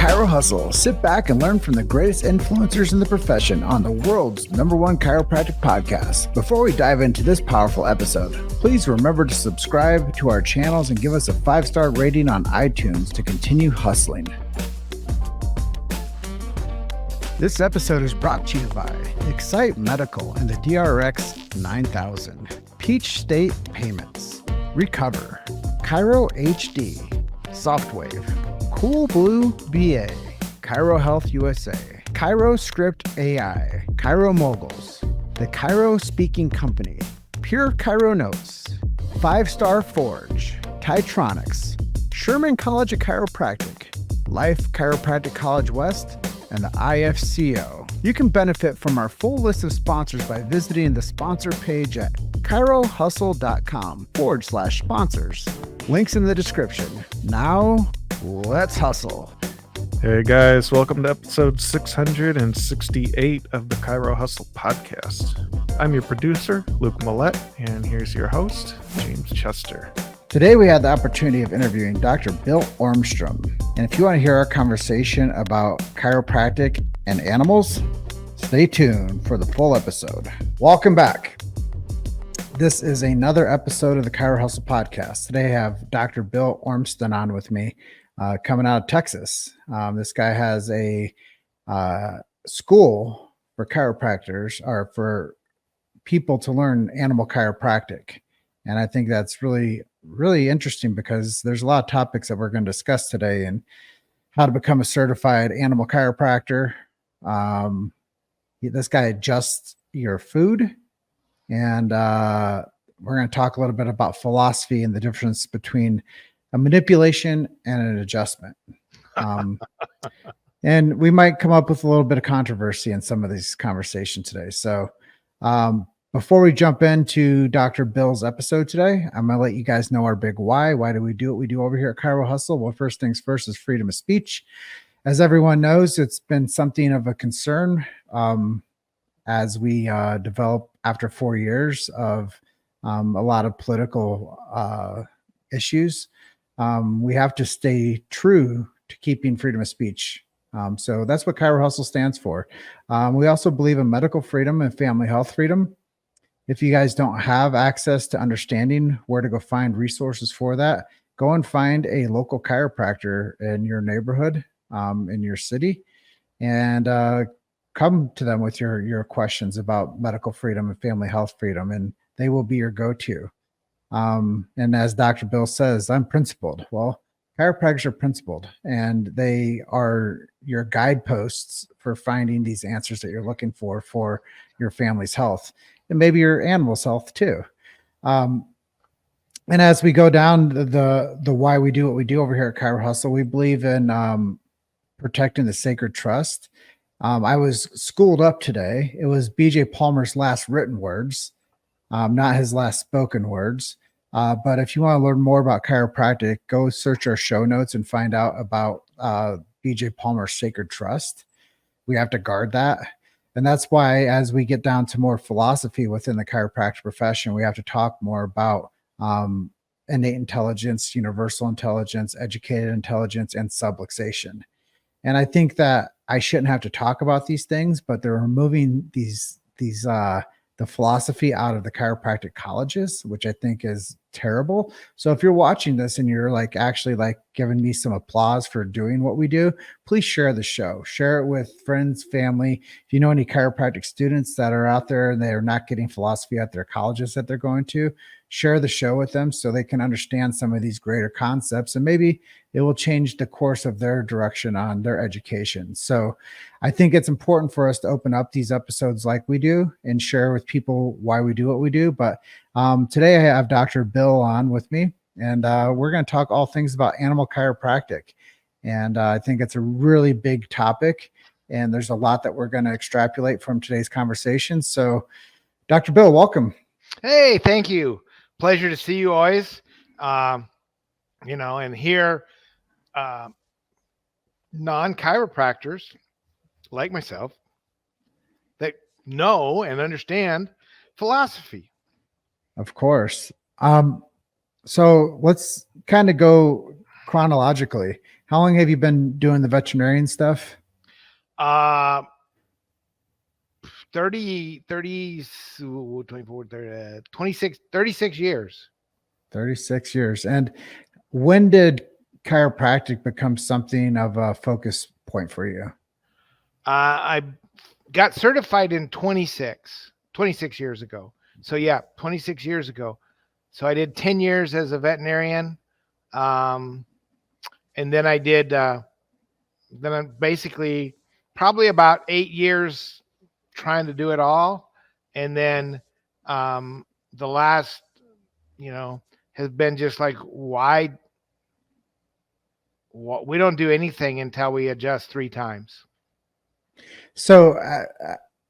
Chiro Hustle. Sit back and learn from the greatest influencers in the profession on the world's #1 chiropractic podcast. Before we dive into this powerful episode, please remember to subscribe to our channels and give us a 5-star rating on iTunes to continue hustling. This episode is brought to you by Excite Medical and the DRX 9000, Peach State Payments, Recover, Chiro HD, Softwave, Cool Blue BA, Chiro Health USA, Chiro Script AI, Chiro Moguls, The Chiro Speaking Company, Pure Chiro Notes, 5-Star Forge, Titronics, Sherman College of Chiropractic, Life Chiropractic College West, and the IFCO. You can benefit from our full list of sponsors by visiting the sponsor page at chirohustle.com/sponsors. Links in the description. Now, let's hustle. Hey guys, welcome to episode 668 of the Chiro Hustle podcast. I'm your producer, Luke Millette, and here's your host, James Chester. Today we had the opportunity of interviewing Dr. Bill Ormstron. And if you want to hear our conversation about chiropractic and animals, stay tuned for the full episode. Welcome back. This is another episode of the Chiro Hustle podcast. Today I have Dr. Bill Ormston on with me, coming out of Texas. This guy has a school for chiropractors, or for people to learn animal chiropractic. And I think that's really interesting because there's a lot of topics that we're going to discuss today, and how to become a certified animal chiropractor. This guy adjusts your food, and we're going to talk a little bit about philosophy and the difference between a manipulation and an adjustment. And we might come up with a little bit of controversy in some of these conversations today. So before we jump into Dr. Bill's episode today, I'm going to let you guys know our big why. Why do we do what we do over here at Chiro Hustle? Well, first things first is freedom of speech. As everyone knows, it's been something of a concern as we develop after 4 years of a lot of political issues. We have to stay true to keeping freedom of speech. So that's what Chiro Hustle stands for. We also believe in medical freedom and family health freedom. If you guys don't have access to understanding where to go find resources for that, go and find a local chiropractor in your neighborhood, in your city, and come to them with your questions about medical freedom and family health freedom, and they will be your go-to. And as Dr. Bill says, I'm principled. Well, chiropractors are principled, and they are your guideposts for finding these answers that you're looking for your family's health, and maybe your animal's health too. And as we go down the why we do what we do over here at Chiro Hustle, we believe in protecting the sacred trust. I was schooled up today. It was B.J. Palmer's last written words, not his last spoken words. But if you want to learn more about chiropractic, go search our show notes and find out about B.J. Palmer's sacred trust. We have to guard that. And that's why, as we get down to more philosophy within the chiropractic profession, we have to talk more about innate intelligence, universal intelligence, educated intelligence, and subluxation. And I think that I shouldn't have to talk about these things, but they're removing the philosophy out of the chiropractic colleges, which I think is terrible. So if you're watching this and you're actually giving me some applause for doing what we do, please share the show. Share it with friends, family. If you know any chiropractic students that are out there and they're not getting philosophy at their colleges that they're going to, share the show with them so they can understand some of these greater concepts, and maybe it will change the course of their direction on their education. So I think it's important for us to open up these episodes like we do and share with people why we do what we do. But today I have Dr. Bill on with me, and we're going to talk all things about animal chiropractic. And I think it's a really big topic, and there's a lot that we're going to extrapolate from today's conversation. So Dr. Bill, welcome. Hey, thank you. Pleasure to see you always. And here, non-chiropractors like myself that know and understand philosophy. Of course. So let's kind of go chronologically. How long have you been doing the veterinarian stuff? 24, 30, 26, 36 years. 36 years. And when did chiropractic become something of a focus point for you? I got certified in 26 years ago. So yeah, 26 years ago. So I did 10 years as a veterinarian. And then I did, then I basically probably about 8 years trying to do it all. And then the last, has been just like, why we don't do anything until we adjust 3 times. So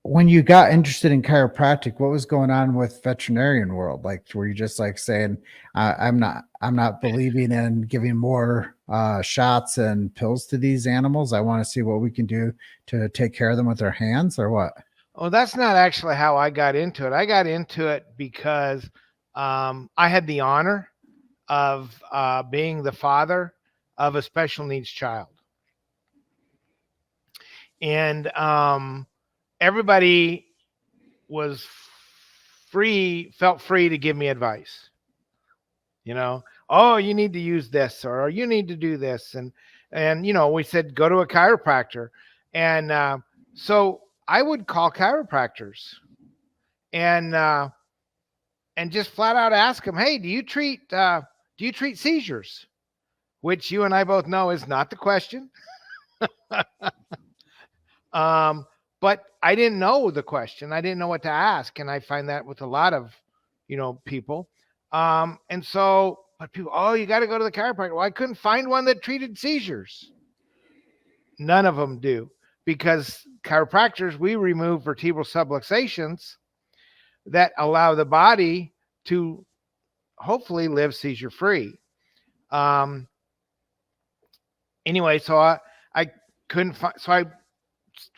when you got interested in chiropractic, what was going on with veterinarian world? Like, were you just like saying, I'm not believing in giving more shots and pills to these animals. I want to see what we can do to take care of them with our hands, or what? Oh, that's not actually how I got into it. I got into it because I had the honor of being the father of a special needs child. And everybody was felt free to give me advice. Oh, you need to use this, or you need to do this. And we said, go to a chiropractor. And so I would call chiropractors and just flat out ask them, hey, do you treat seizures? Which you and I both know is not the question. But I didn't know the question. I didn't know what to ask. And I find that with a lot of, people. And so, but people, oh, you got to go to the chiropractor. Well, I couldn't find one that treated seizures. None of them do, because chiropractors, we remove vertebral subluxations that allow the body to hopefully live seizure free. Anyway, so I couldn't find, so I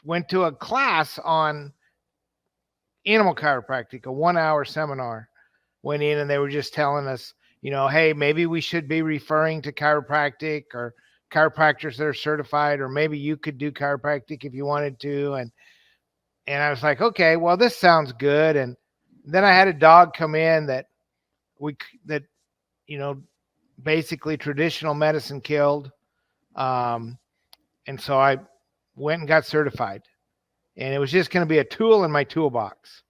went to a class on animal chiropractic, a 1-hour seminar. Went in and they were just telling us, hey, maybe we should be referring to chiropractic or chiropractors that are certified, or maybe you could do chiropractic if you wanted to. And I was like, okay, well, this sounds good. And then I had a dog come in that basically traditional medicine killed. And so I went and got certified, and it was just going to be a tool in my toolbox.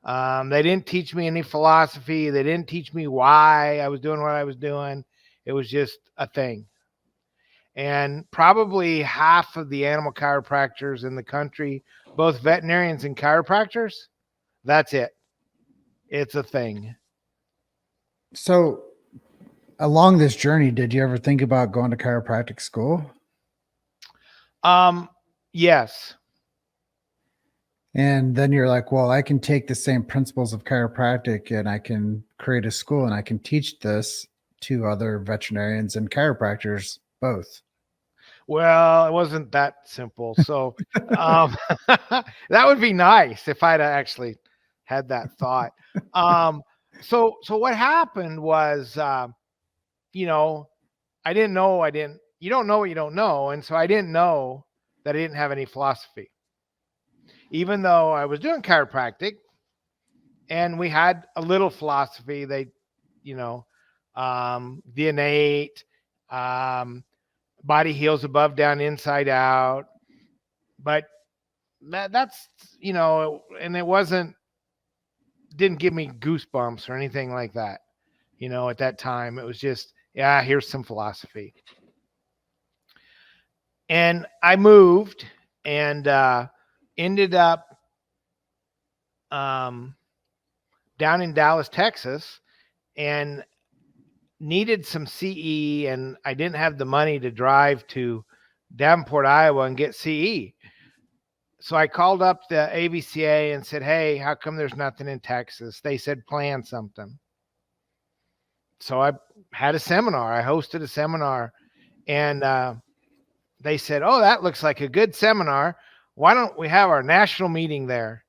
They didn't teach me any philosophy. They didn't teach me why I was doing what I was doing. It was just a thing. And probably half of the animal chiropractors in the country, both veterinarians and chiropractors, that's it. It's a thing. So along this journey, did you ever think about going to chiropractic school? Yes. And then you're like, well, I can take the same principles of chiropractic and I can create a school and I can teach this to other veterinarians and chiropractors both. Well, it wasn't that simple. So that would be nice if I'd actually had that thought. So what happened was, I didn't know. You don't know what you don't know. And so I didn't know that I didn't have any philosophy, even though I was doing chiropractic and we had a little philosophy. They, the innate, body heals above, down, inside out. But that's, and it didn't give me goosebumps or anything like that. At that time, it was just, yeah, here's some philosophy. And I moved and ended up down in Dallas, Texas, and needed some CE, and I didn't have the money to drive to Davenport, Iowa and get CE. So I called up the ABCA and said, hey, how come there's nothing in Texas? They said, plan something. So I had a seminar. I hosted a seminar, and they said, oh, that looks like a good seminar. Why don't we have our national meeting there?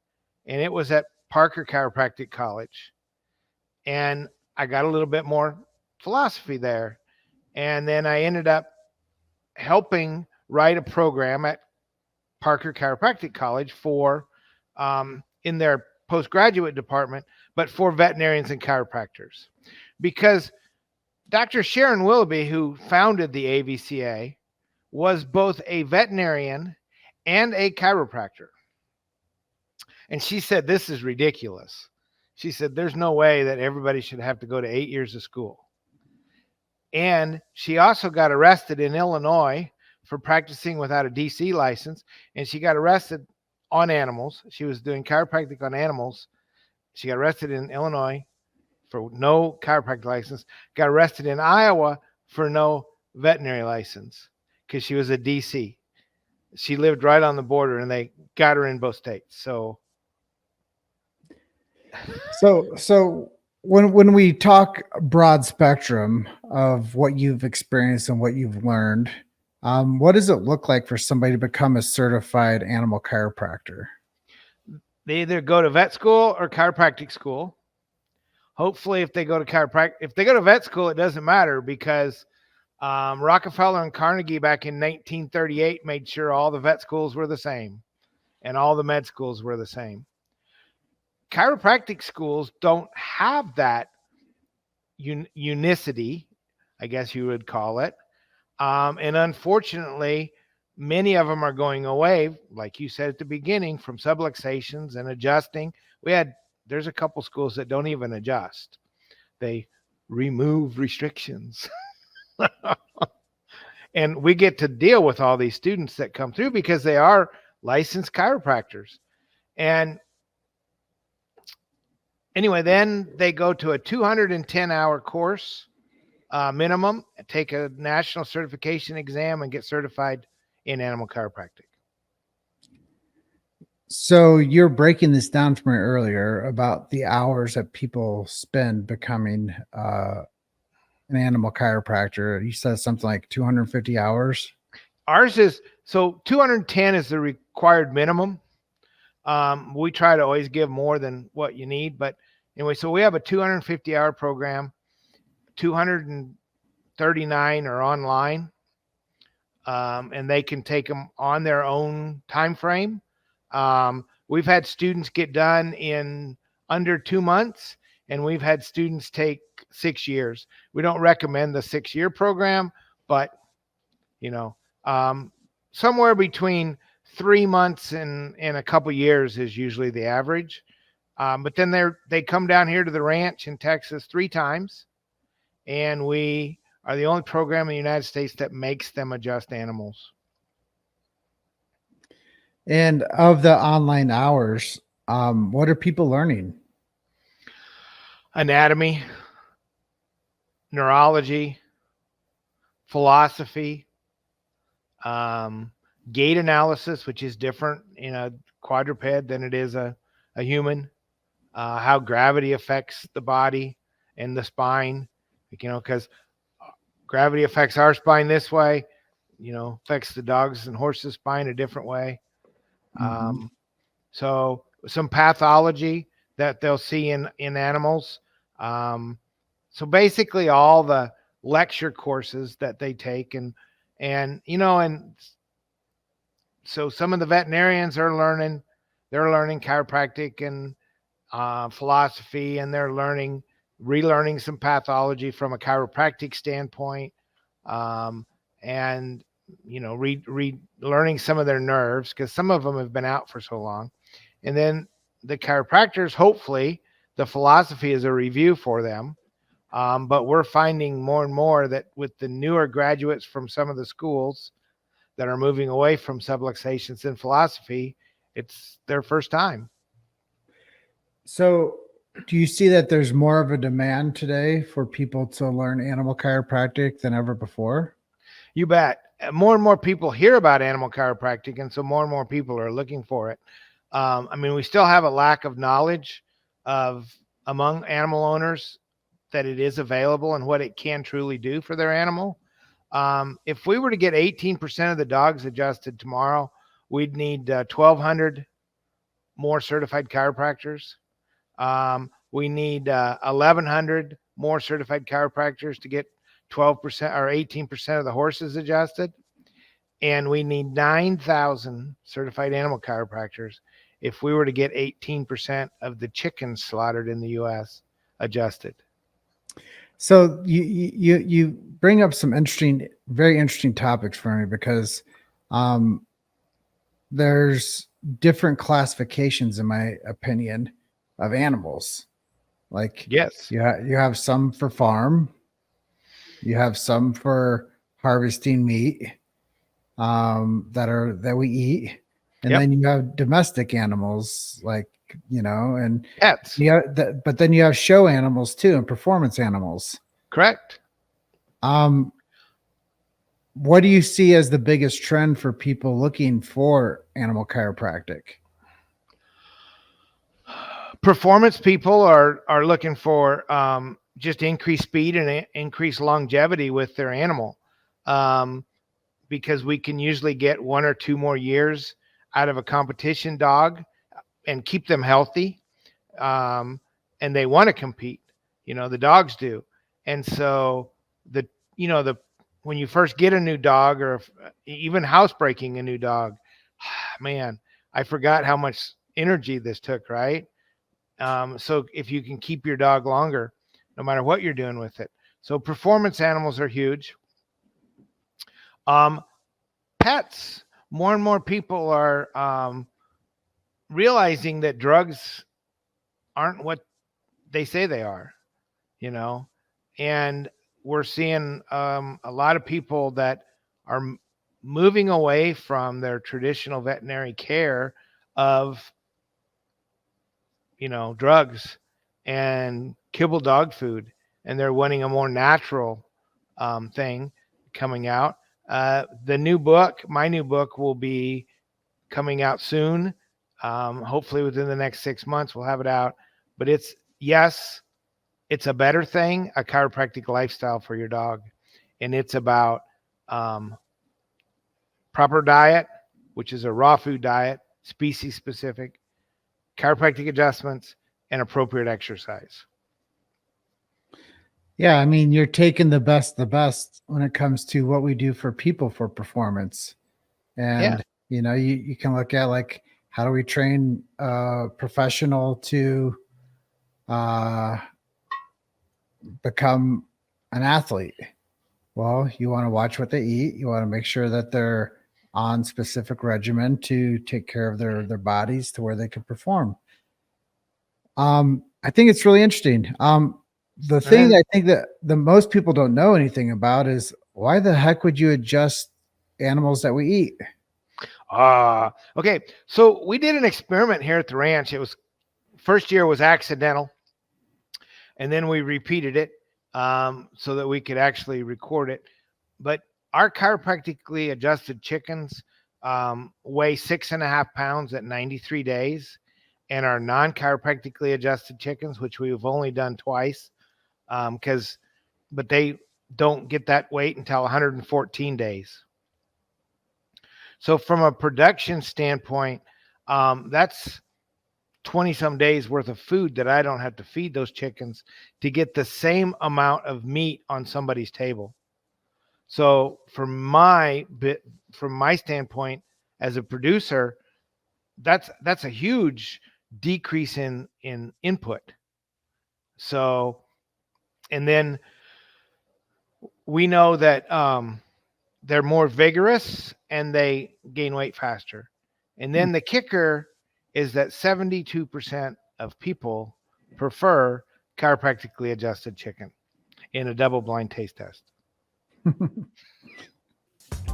And it was at Parker Chiropractic College. And I got a little bit more philosophy there. And then I ended up helping write a program at Parker Chiropractic College for in their postgraduate department, but for veterinarians and chiropractors. Because Dr. Sharon Willoughby, who founded the AVCA, was both a veterinarian and a chiropractor. And she said, this is ridiculous. She said, there's no way that everybody should have to go to 8 years of school. And she also got arrested in Illinois for practicing without a DC license. And she got arrested on animals. She was doing chiropractic on animals. She got arrested in Illinois for no chiropractic license, got arrested in Iowa for no veterinary license because she was a DC. She lived right on the border and they got her in both states. So when we talk broad spectrum of what you've experienced and what you've learned, what does it look like for somebody to become a certified animal chiropractor? They either go to vet school or chiropractic school. Hopefully, if they go to vet school, it doesn't matter because Rockefeller and Carnegie back in 1938 made sure all the vet schools were the same and all the med schools were the same. Chiropractic schools don't have that unicity, I guess you would call it. And unfortunately, many of them are going away, like you said at the beginning, from subluxations and adjusting. There's a couple schools that don't even adjust. They remove restrictions. And we get to deal with all these students that come through because they are licensed chiropractors. And anyway, then they go to a 210-hour course minimum, take a national certification exam, and get certified in animal chiropractic. So you're breaking this down for me earlier about the hours that people spend becoming an animal chiropractor. You said something like 250 hours. Ours is 210 is the required minimum. We try to always give more than what you need, but anyway, so we have a 250-hour program. 239 are online, and they can take them on their own time frame. We've had students get done in under 2 months, and we've had students take 6 years. We don't recommend the 6-year program, but somewhere between 3 months and a couple years is usually the average. But then they come down here to the ranch in Texas 3 times, and we are the only program in the United States that makes them adjust animals. And of the online hours, what are people learning? Anatomy, neurology, philosophy, gait analysis, which is different in a quadruped than it is a human, how gravity affects the body and the spine, because gravity affects our spine this way, affects the dogs and horses' spine a different way. So some pathology that they'll see in animals. So basically all the lecture courses that they take and so some of the veterinarians are learning chiropractic and philosophy, and they're relearning some pathology from a chiropractic standpoint. And learning some of their nerves because some of them have been out for so long. And then the chiropractors, hopefully the philosophy is a review for them. But we're finding more and more that with the newer graduates from some of the schools that are moving away from subluxations and philosophy, it's their first time. So do you see that there's more of a demand today for people to learn animal chiropractic than ever before? You bet. More and more people hear about animal chiropractic, and so more and more people are looking for it. We still have a lack of knowledge among animal owners that it is available and what it can truly do for their animal. If we were to get 18% of the dogs adjusted tomorrow, we'd need 1,200 more certified chiropractors. We need 1,100 more certified chiropractors to get 12% or 18% of the horses adjusted. And we need 9,000 certified animal chiropractors if we were to get 18% of the chickens slaughtered in the U.S. adjusted. So you bring up some very interesting topics for me, because there's different classifications, in my opinion, of animals. Like, yes, you have some for farm, you have some for harvesting meat, that we eat, and Yep. then you have domestic animals, like, and pets. but then you have show animals too, and performance animals. Correct. What do you see as the biggest trend for people looking for animal chiropractic? Performance people are looking for just increased speed and increased longevity with their animal, because we can usually get 1 or 2 more years out of a competition dog and keep them healthy. And they want to compete, the dogs do. And so when you first get a new dog, or even housebreaking a new dog, man, I forgot how much energy this took, right? So if you can keep your dog longer, no matter what you're doing with it. So performance animals are huge. Pets, more and more people are realizing that drugs aren't what they say they are, and we're seeing a lot of people that are moving away from their traditional veterinary care of drugs and kibble dog food, and they're wanting a more natural thing coming out. My new book will be coming out soon. Hopefully within the next 6 months, we'll have it out. But it's a better thing, a chiropractic lifestyle for your dog. And it's about proper diet, which is a raw food diet, species specific, chiropractic adjustments, and appropriate exercise. Yeah, I mean, you're taking the best when it comes to what we do for people for performance. And, you can look at, like, how do we train a professional to become an athlete? Well, you want to watch what they eat. You want to make sure that they're on specific regimen to take care of their bodies to where they can perform. I think it's really interesting. The thing I think that the most people don't know anything about is, why the heck would you adjust animals that we eat? Okay. So we did an experiment here at the ranch. First year was accidental, and then we repeated it so that we could actually record it. But our chiropractically adjusted chickens weigh 6.5 pounds at 93 days. And our non-chiropractically adjusted chickens, which we've only done twice, but they don't get that weight until 114 days. So from a production standpoint, that's 20 some days worth of food that I don't have to feed those chickens to get the same amount of meat on somebody's table. So from my standpoint as a producer, that's a huge decrease in input. So, and then we know that they're more vigorous and they gain weight faster. And then the kicker is that 72% of people prefer chiropractically adjusted chicken in a double-blind taste test.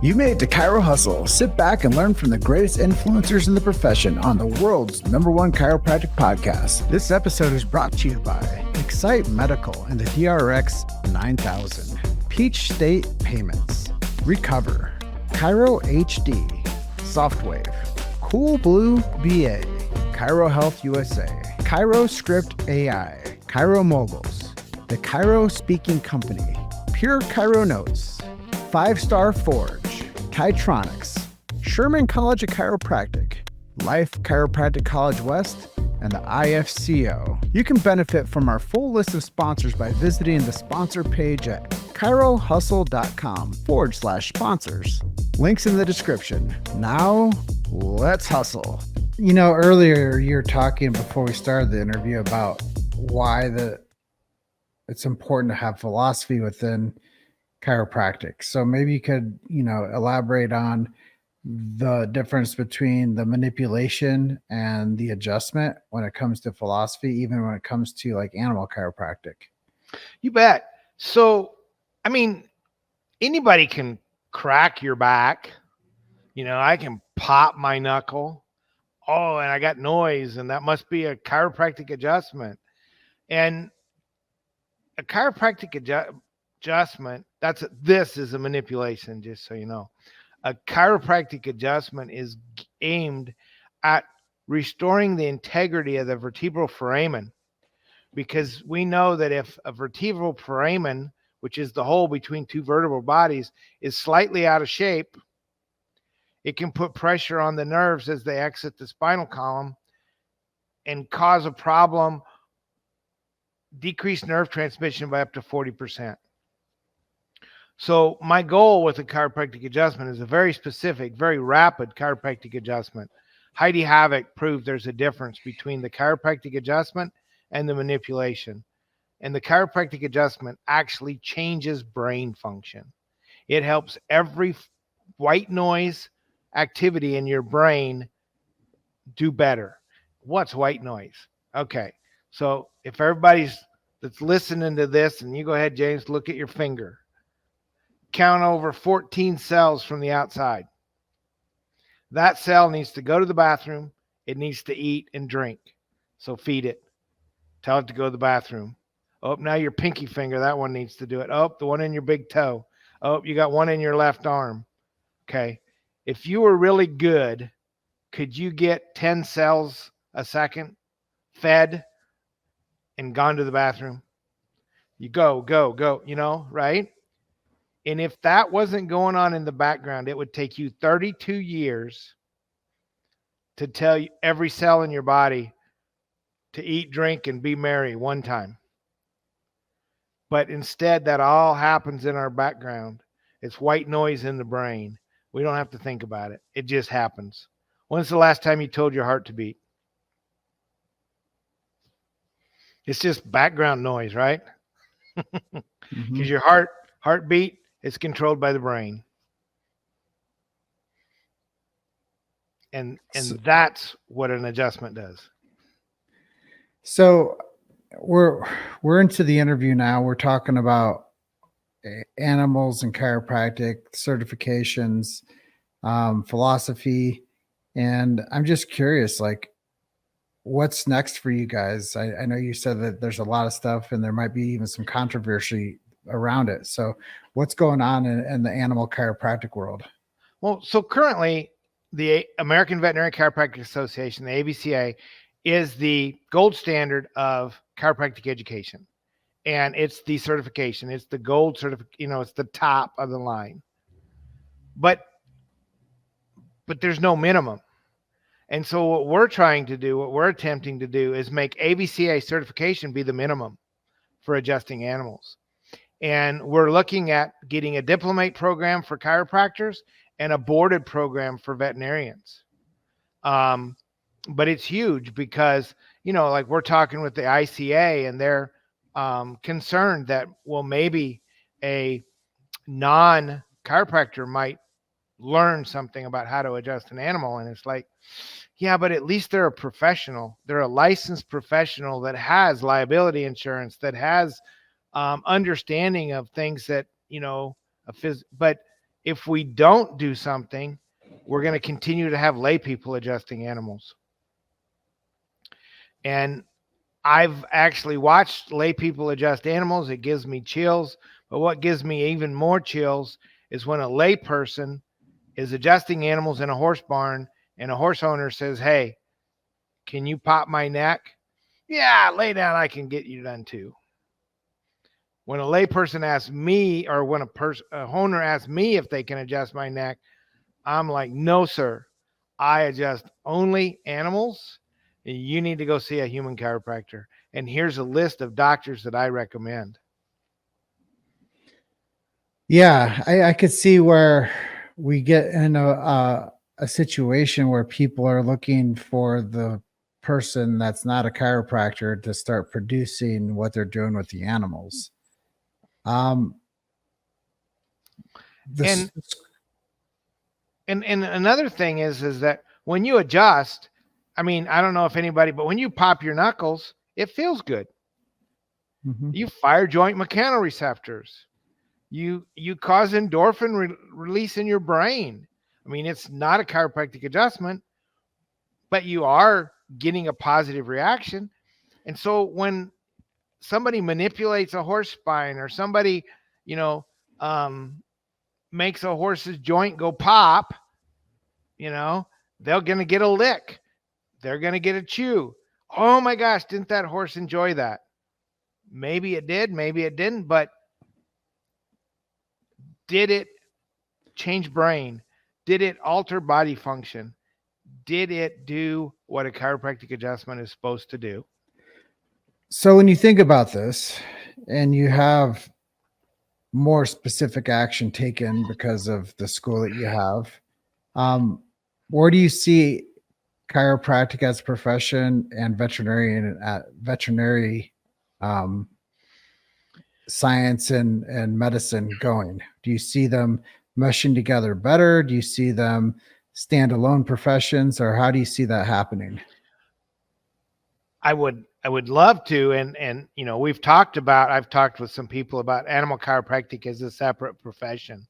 You made it to Chiro Hustle. Sit back and learn from the greatest influencers in the profession on the world's #1 chiropractic podcast. This episode is brought to you by Excite Medical and the DRX 9000, Peach State Payments, Recover, Chiro HD, Softwave, Cool Blue BA, Chiro Health USA, Chiro Script AI, Chiro Moguls, The Chiro Speaking Company, Pure Chiro Notes, 5-Star Forge, Kytronics, Sherman College of Chiropractic, Life Chiropractic College West, and the IFCO. You can benefit from our full list of sponsors by visiting the sponsor page at chirohustle.com/sponsors. Links in the description. Now, let's hustle. You know, earlier you were talking before we started the interview about why it's important to have philosophy within chiropractic. So maybe you could, elaborate on the difference between the manipulation and the adjustment when it comes to philosophy, even when it comes to like animal chiropractic. You bet. So, I mean, anybody can crack your back. I can pop my knuckle. Oh, and I got noise, and that must be a chiropractic adjustment. And a chiropractic adjustment, this is a manipulation, just so you know. A chiropractic adjustment is aimed at restoring the integrity of the vertebral foramen, because we know that if a vertebral foramen, which is the hole between two vertebral bodies, is slightly out of shape, it can put pressure on the nerves as they exit the spinal column and cause a problem, decrease nerve transmission by up to 40%. So my goal with a chiropractic adjustment is a very specific, very rapid chiropractic adjustment. Heidi Havoc proved there's a difference between the chiropractic adjustment and the manipulation. And the chiropractic adjustment actually changes brain function. It helps every white noise activity in your brain do better. What's white noise? Okay. So if everybody's that's listening to this, and you go ahead, James, look at your finger. Count over 14 cells from the outside. That cell needs to go to the bathroom. It needs to eat and drink. So feed it. Tell it to go to the bathroom. Oh, now your pinky finger, that one needs to do it. Oh, the one in your big toe. Oh, you got one in your left arm. Okay. If you were really good, could you get 10 cells a second fed and gone to the bathroom? You go, right? And if that wasn't going on in the background, it would take you 32 years to tell you every cell in your body to eat, drink, and be merry one time. But instead, that all happens in our background. It's white noise in the brain. We don't have to think about it. It just happens. When's the last time you told your heart to beat? It's just background noise, right? Because your heartbeat is controlled by the brain. And that's what an adjustment does. So we're into the interview now. We're talking about animals and chiropractic certifications, philosophy, and I'm just curious, like, what's next for you guys? I know you said that there's a lot of stuff, and there might be even some controversy around it. So, what's going on in the animal chiropractic world? Well, so currently, the American Veterinary Chiropractic Association, the AVCA, is the gold standard of chiropractic education. And it's the certification. It's the gold certification. It's the top of the line. But there's no minimum. And so what we're attempting to do is make AVCA certification be the minimum for adjusting animals. And we're looking at getting a diplomate program for chiropractors and a boarded program for veterinarians. But it's huge because, like we're talking with the ICA, and they're concerned that, well, maybe a non-chiropractor might learn something about how to adjust an animal. And it's like, yeah, but at least they're a professional. They're a licensed professional that has liability insurance, that has understanding of things that, but if we don't do something, we're going to continue to have lay people adjusting animals. And I've actually watched lay people adjust animals. It gives me chills. But what gives me even more chills is when a lay person is adjusting animals in a horse barn and a horse owner says, "Hey, can you pop my neck?" "Yeah, lay down. I can get you done too." When a lay person asks me, or when a owner asks me if they can adjust my neck, I'm like, "No, sir. I adjust only animals. You need to go see a human chiropractor. And here's a list of doctors that I recommend." Yeah, I could see where we get in a situation where people are looking for the person that's not a chiropractor to start producing what they're doing with the animals. Um, this, And another thing is that when you adjust, I mean, I don't know if anybody, but when you pop your knuckles, it feels good. Mhm. You fire joint mechanoreceptors. You cause endorphin release in your brain. I mean, it's not a chiropractic adjustment, but you are getting a positive reaction. And so when somebody manipulates a horse spine or somebody, you know, makes a horse's joint go pop, you know, they're going to get a lick. They're going to get a chew. Oh my gosh, didn't that horse enjoy that? Maybe it did, maybe it didn't, but did it change brain? Did it alter body function? Did it do what a chiropractic adjustment is supposed to do? So when you think about this and you have more specific action taken because of the school that you have, where do you see chiropractic as a profession and veterinarian at veterinary um, science and medicine going? Do you see them meshing together better? Do you see them standalone professions, or how do you see that happening? I would love to, and you know, I've talked with some people about animal chiropractic as a separate profession.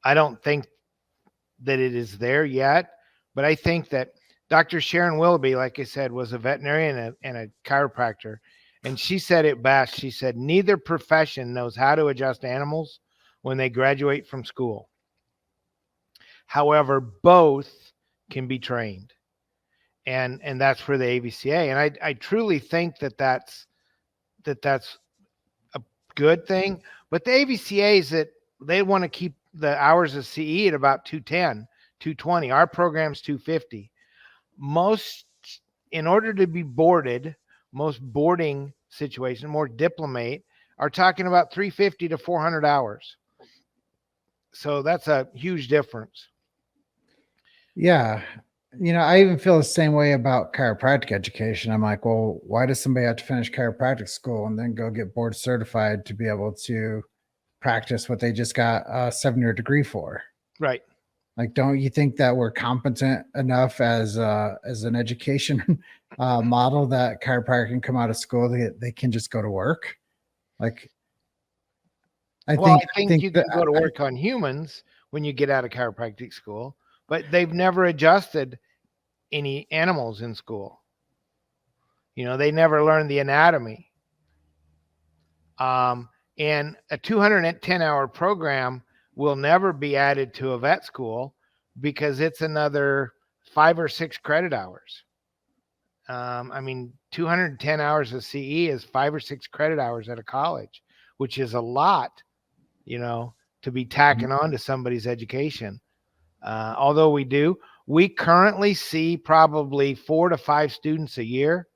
I don't think that it is there yet, but I think that Dr. Sharon Willoughby, like I said, was a veterinarian and a chiropractor, and she said it best. She said neither profession knows how to adjust animals when they graduate from school. However, both can be trained, and that's for the AVCA. And I truly think that that's a good thing. But the AVCA is that they want to keep the hours of CE at about 210, 220. Our program's 250. Most, in order to be boarded, most boarding situation, more diplomate, are talking about 350 to 400 hours. So that's a huge difference. Yeah. You know, I even feel the same way about chiropractic education. I'm like, well, why does somebody have to finish chiropractic school and then go get board certified to be able to practice what they just got a 7-year degree for? Right. Like, don't you think that we're competent enough as an education model that chiropractic can come out of school, they can just go to work? Like, I think you that can go to work on humans when you get out of chiropractic school, but they've never adjusted any animals in school. You know, they never learned the anatomy. And a 210-hour program will never be added to a vet school because it's another 5 or 6 credit hours. I mean, 210 hours of CE is 5 or 6 credit hours at a college, which is a lot, you know, to be tacking on to somebody's education. Although we currently see probably 4 to 5 students a year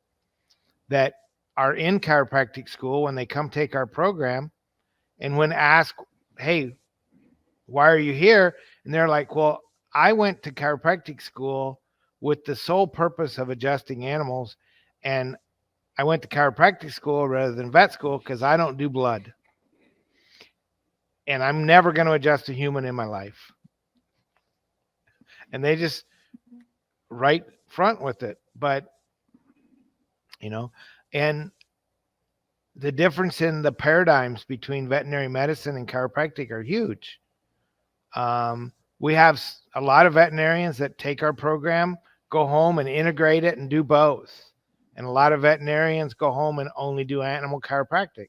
that are in chiropractic school when they come take our program. And when asked, hey, why are you here? And they're like, well, I went to chiropractic school with the sole purpose of adjusting animals. And I went to chiropractic school rather than vet school because I don't do blood. And I'm never going to adjust a human in my life. And they just right front with it. But, you know, and the difference in the paradigms between veterinary medicine and chiropractic are huge. We have a lot of veterinarians that take our program, go home and integrate it and do both. And a lot of veterinarians go home and only do animal chiropractic.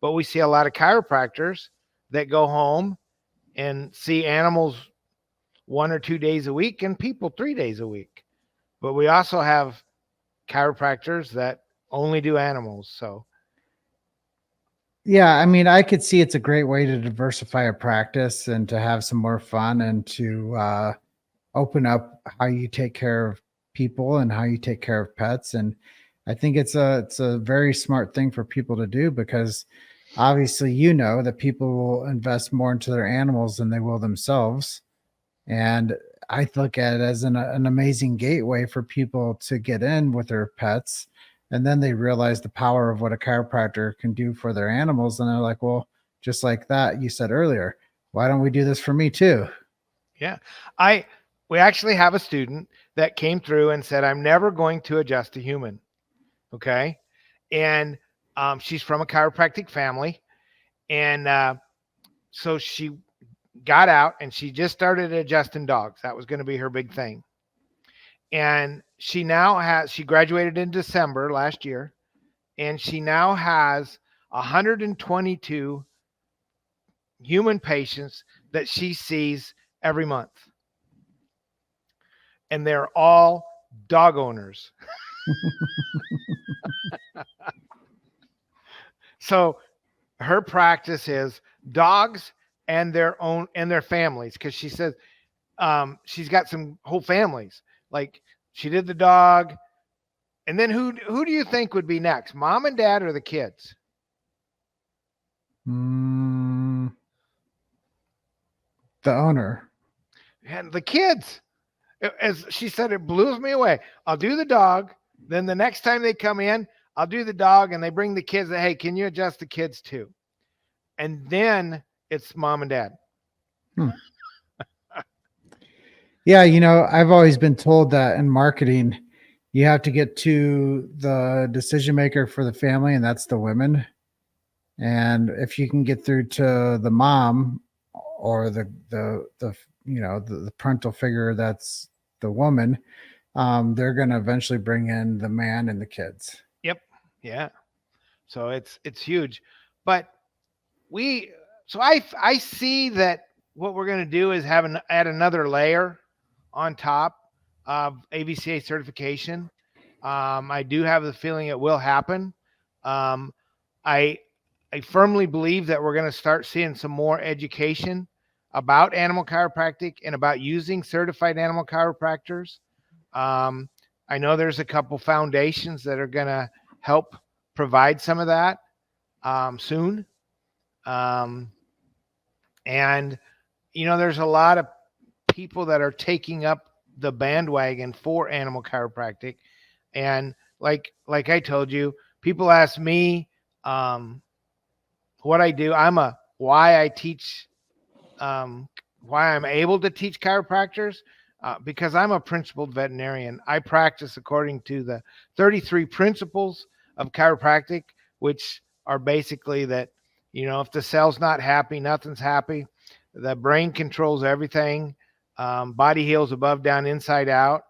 But we see a lot of chiropractors that go home and see animals 1 or 2 days a week and people 3 days a week. But we also have chiropractors that only do animals. So yeah, I mean, I could see it's a great way to diversify a practice and to have some more fun and to open up how you take care of people and how you take care of pets. And I think it's a very smart thing for people to do because obviously, you know, that people will invest more into their animals than they will themselves. And I look at it as an amazing gateway for people to get in with their pets. And then they realize the power of what a chiropractor can do for their animals. And they're like, well, just like that, you said earlier, why don't we do this for me too? Yeah. We actually have a student that came through and said, I'm never going to adjust a human. Okay. And she's from a chiropractic family. And so she got out and she just started adjusting dogs. That was going to be her big thing. And she graduated in December last year, and she now has 122 human patients that she sees every month. And they're all dog owners. So her practice is dogs and their families, because she says she's got some whole families. Like, she did the dog, and then who do you think would be next, mom and dad or the kids? The owner. And the kids. As she said, it blows me away. I'll do the dog, then the next time they come in, I'll do the dog, and they bring the kids. Hey, can you adjust the kids too? And then it's mom and dad. Yeah, I've always been told that in marketing, you have to get to the decision maker for the family, and that's the women. And if you can get through to the mom or the parental figure, that's the woman, they're going to eventually bring in the man and the kids. Yep. Yeah. So it's huge. But I see that what we're going to do is add another layer on top of AVCA certification. I do have the feeling it will happen. I firmly believe that we're going to start seeing some more education about animal chiropractic and about using certified animal chiropractors. I know there's a couple foundations that are going to help provide some of that soon. And there's a lot of people that are taking up the bandwagon for animal chiropractic. And like I told you, people ask me what I do. Why I teach, why I'm able to teach chiropractors, because I'm a principled veterinarian. I practice according to the 33 principles of chiropractic, which are basically that, if the cell's not happy, nothing's happy. The brain controls everything. Body heals above, down, inside out.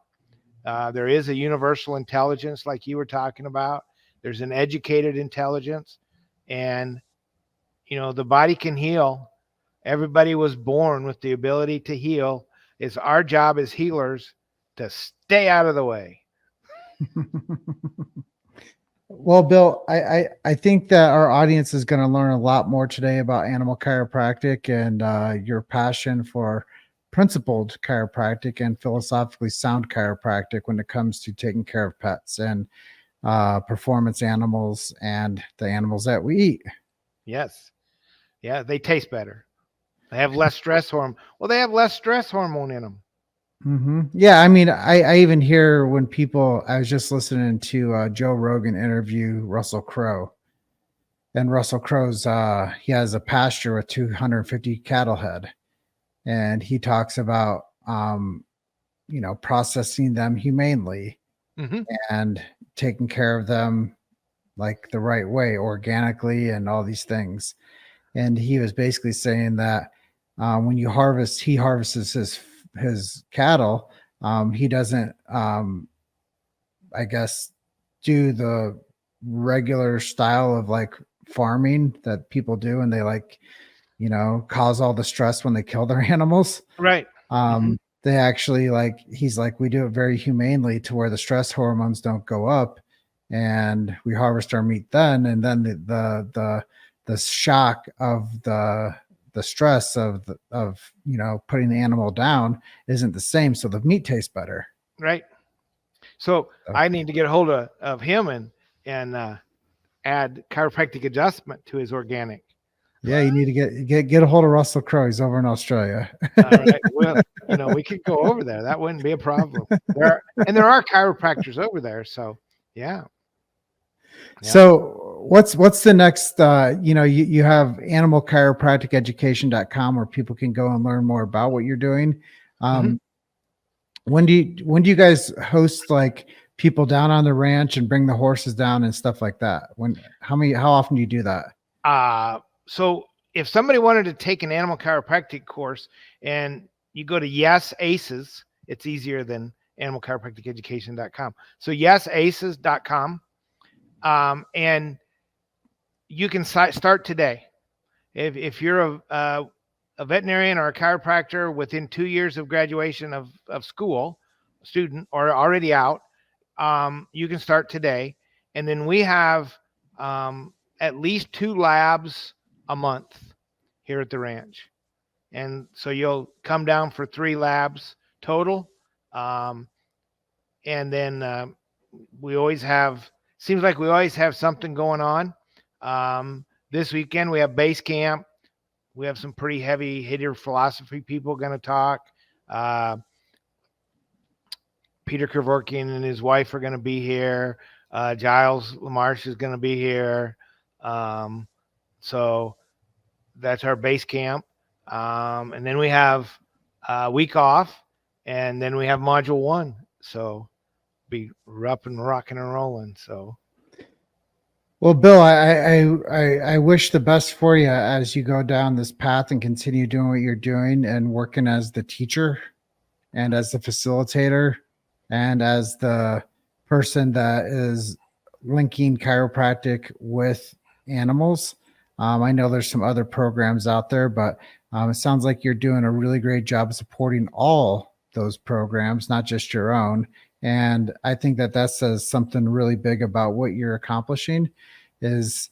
There is a universal intelligence like you were talking about. There's an educated intelligence, and, the body can heal. Everybody was born with the ability to heal. It's our job as healers to stay out of the way. Well, Bill, I think that our audience is going to learn a lot more today about animal chiropractic and your passion for principled chiropractic and philosophically sound chiropractic when it comes to taking care of pets and performance animals and the animals that we eat. Yes. Yeah, they taste better. They have less stress hormone. Well, they have less stress hormone in them. Mm-hmm. Yeah, I mean, I even hear when people. I was just listening to Joe Rogan interview Russell Crowe, and Russell Crowe's he has a pasture with 250 cattle head, and he talks about processing them humanely and taking care of them like the right way, organically, and all these things. And he was basically saying that when he harvests his cattle, he doesn't I guess do the regular style of like farming that people do, and they cause all the stress when they kill their animals. Right. They actually he's like, we do it very humanely to where the stress hormones don't go up, and we harvest our meat then, and then the shock of the stress of putting the animal down isn't the same, so the meat tastes better. Right. So I need to get a hold of him and add chiropractic adjustment to his organic. Yeah, you need to get a hold of Russell Crowe. He's over in Australia. All right. Well, we could go over there. That wouldn't be a problem. There are chiropractors over there. So yeah. So what's the next, you have animalchiropracticeducation.com where people can go and learn more about what you're doing. When do you guys host like people down on the ranch and bring the horses down and stuff like that? How often do you do that? So if somebody wanted to take an animal chiropractic course and you go to A.C.E.S, it's easier than animalchiropracticeducation.com. So A.C.E.S.com. And you can start today. If you're a veterinarian or a chiropractor within 2 years of graduation of school, student or already out, you can start today. And then we have at least 2 labs a month here at the ranch. And so you'll come down for 3 labs total. And then we always have something going on. This weekend we have base camp. We have some pretty heavy hitter philosophy people going to talk. Peter Kevorkian and his wife are going to be here. Giles LaMarche is going to be here. So that's our base camp. And then we have a week off, and then we have module 1. So be up and rocking and rolling. So. Well, Bill, I wish the best for you as you go down this path and continue doing what you're doing and working as the teacher and as the facilitator and as the person that is linking chiropractic with animals. I know there's some other programs out there, but it sounds like you're doing a really great job of supporting all those programs, not just your own. And I think that says something really big about what you're accomplishing is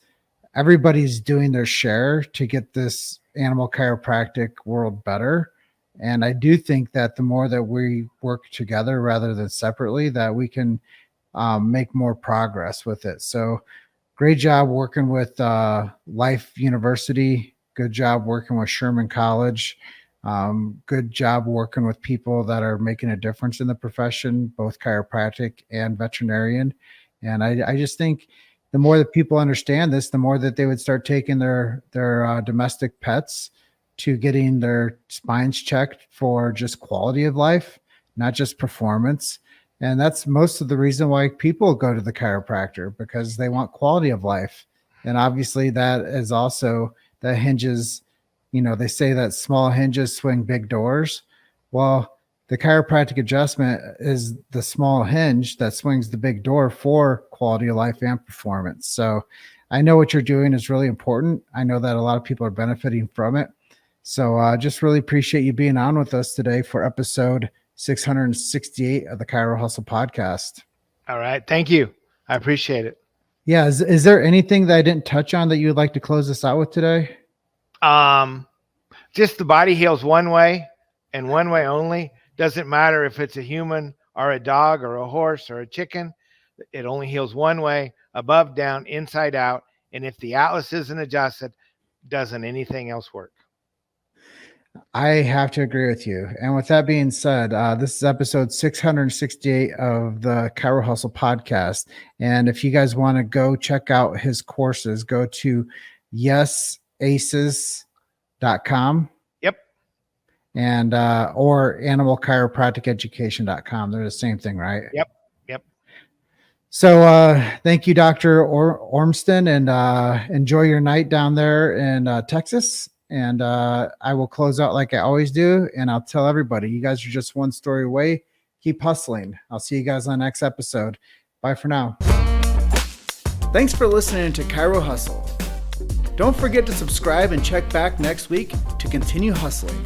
everybody's doing their share to get this animal chiropractic world better. And I do think that the more that we work together rather than separately, that we can make more progress with it. So great job working with Life University. Good job working with Sherman College. Good job working with people that are making a difference in the profession, both chiropractic and veterinarian. And I just think the more that people understand this, the more that they would start taking their domestic pets to getting their spines checked for just quality of life, not just performance. And that's most of the reason why people go to the chiropractor, because they want quality of life. And obviously that is also that hinges. They say that small hinges swing big doors. Well, the chiropractic adjustment is the small hinge that swings the big door for quality of life and performance. So I know what you're doing is really important. I know that a lot of people are benefiting from it. So just really appreciate you being on with us today for episode 668 of the Chiro Hustle podcast. All right. Thank you. I appreciate it. Yeah. Is there anything that I didn't touch on that you would like to close this out with today? Just the body heals one way and one way only. Doesn't matter if it's a human or a dog or a horse or a chicken. It only heals one way, above, down, inside out. And if the atlas isn't adjusted, doesn't anything else work? I have to agree with you. And with that being said, this is episode 668 of the Chiro Hustle podcast. And if you guys want to go check out his courses, go to A.C.E.S.com. Yep. And or animalchiropracticeducation.com. They're the same thing, right? Yep. So thank you, Dr. Ormston, and enjoy your night down there in Texas. And I will close out like I always do. And I'll tell everybody, you guys are just one story away. Keep hustling. I'll see you guys on the next episode. Bye for now. Thanks for listening to Chiro Hustle. Don't forget to subscribe and check back next week to continue hustling.